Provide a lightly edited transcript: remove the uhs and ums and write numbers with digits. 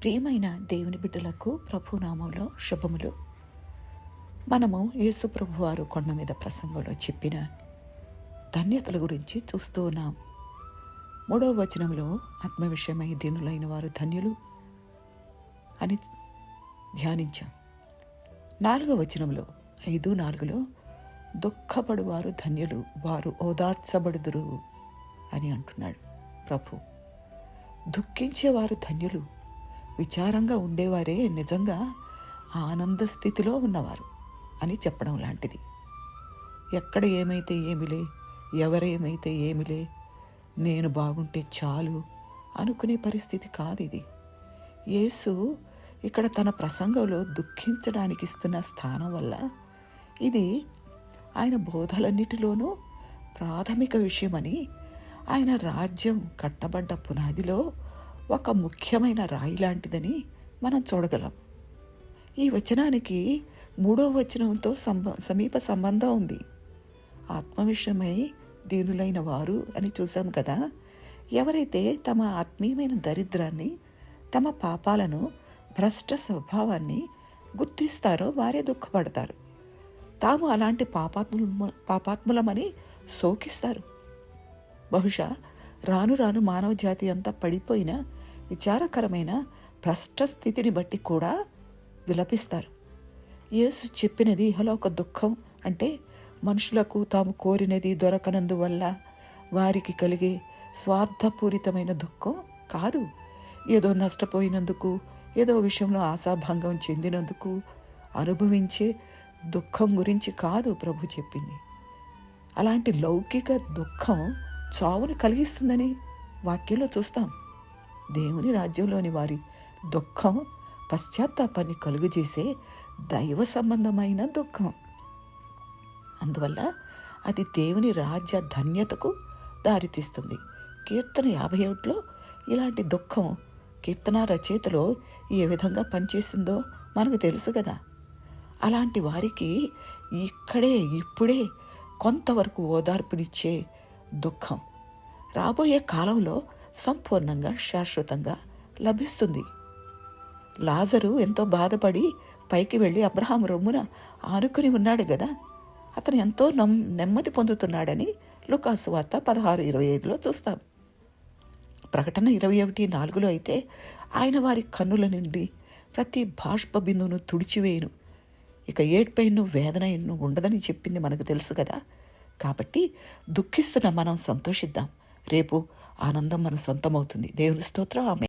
ప్రియమైన దేవుని బిడ్డలకు ప్రభునామంలో శుభములు. మనము యేసు ప్రభు వారు కొండ మీద ప్రసంగంలో చెప్పిన ధన్యతల గురించి చూస్తూ ఉన్నాం. 3వ వచనంలో ఆత్మ విషయమై దీనులైన వారు ధన్యులు అని ధ్యానించాం. 4వ వచనంలో 5:4లో దుఃఖపడువారు ధన్యులు, వారు ఓదార్చబడుదురు అని అంటున్నాడు ప్రభు. దుఃఖించేవారు ధన్యులు, విచారంగా ఉండేవారే నిజంగా ఆనంద స్థితిలో ఉన్నవారు అని చెప్పడం లాంటిది. ఎక్కడ ఏమైతే ఏమిలే, ఎవరేమైతే ఏమిలే, నేను బాగుంటే చాలు అనుకునే పరిస్థితి కాదు ఇది. యేసు ఇక్కడ తన ప్రసంగంలో దుఃఖించడానికి ఇస్తున్న స్థానం వల్ల ఇది ఆయన బోధలన్నిటిలోనూ ప్రాథమిక విషయమని, ఆయన రాజ్యం కట్టబడ్డ పునాదిలో ఒక ముఖ్యమైన రాయి లాంటిదని మనం చూడగలం. ఈ వచనానికి 3వ వచనంతో సమీప సంబంధం ఉంది. ఆత్మ విషయమై దీనులైన వారు అని చూసాం కదా. ఎవరైతే తమ ఆత్మీయమైన దరిద్రాన్ని, తమ పాపాలను, భ్రష్ట స్వభావాన్ని గుర్తిస్తారో వారే దుఃఖపడతారు. తాము అలాంటి పాపాత్ములమని శోకిస్తారు. బహుశా రాను రాను మానవ జాతి అంతా పడిపోయిన విచారకరమైన భ్రష్ట స్థితిని బట్టి కూడా విలపిస్తారు. యేసు చెప్పినది ఇహలోక దుఃఖం అంటే మనుషులకు తాము కోరినది దొరకనందువల్ల వారికి కలిగే స్వార్థపూరితమైన దుఃఖం కాదు. ఏదో నష్టపోయినందుకు, ఏదో విషయంలో ఆశాభంగం చెందినందుకు అనుభవించే దుఃఖం గురించి కాదు ప్రభు చెప్పింది. అలాంటి లౌకిక దుఃఖం చావును కలిగిస్తుందని వాక్యంలో చూస్తాం. దేవుని రాజ్యంలోని వారి దుఃఖం పశ్చాత్తాపాన్ని కలుగజేసే దైవ సంబంధమైన దుఃఖం. అందువల్ల అది దేవుని రాజ్య ధన్యతకు దారితీస్తుంది. కీర్తన 51లో ఇలాంటి దుఃఖం కీర్తన రచయితలో ఏ విధంగా పనిచేసిందో మనకు తెలుసు కదా. అలాంటి వారికి ఇక్కడే ఇప్పుడే కొంతవరకు ఓదార్పునిచ్చే దుఃఖం రాబోయే కాలంలో సంపూర్ణంగా శాశ్వతంగా లభిస్తుంది. లాజరు ఎంతో బాధపడి పైకి వెళ్ళి అబ్రహాం రొమ్మున ఆనుకుని ఉన్నాడు కదా. అతను ఎంతో నెమ్మది పొందుతున్నాడని లూకాసు వార్త 16:25లో చూస్తాం. ప్రకటన 21:4లో అయితే ఆయన వారి కన్నుల నుండి ప్రతి బాష్ప బిందువును తుడిచివేయును, ఇక ఏడ్పైను వేదనను ఉండదని చెప్పింది మనకు తెలుసు కదా. కాబట్టి దుఃఖిస్తున్న మనం సంతోషిద్దాం. రేపు ఆనందం మన సొంతమవుతుంది. దేవుని స్తోత్రం. ఆమె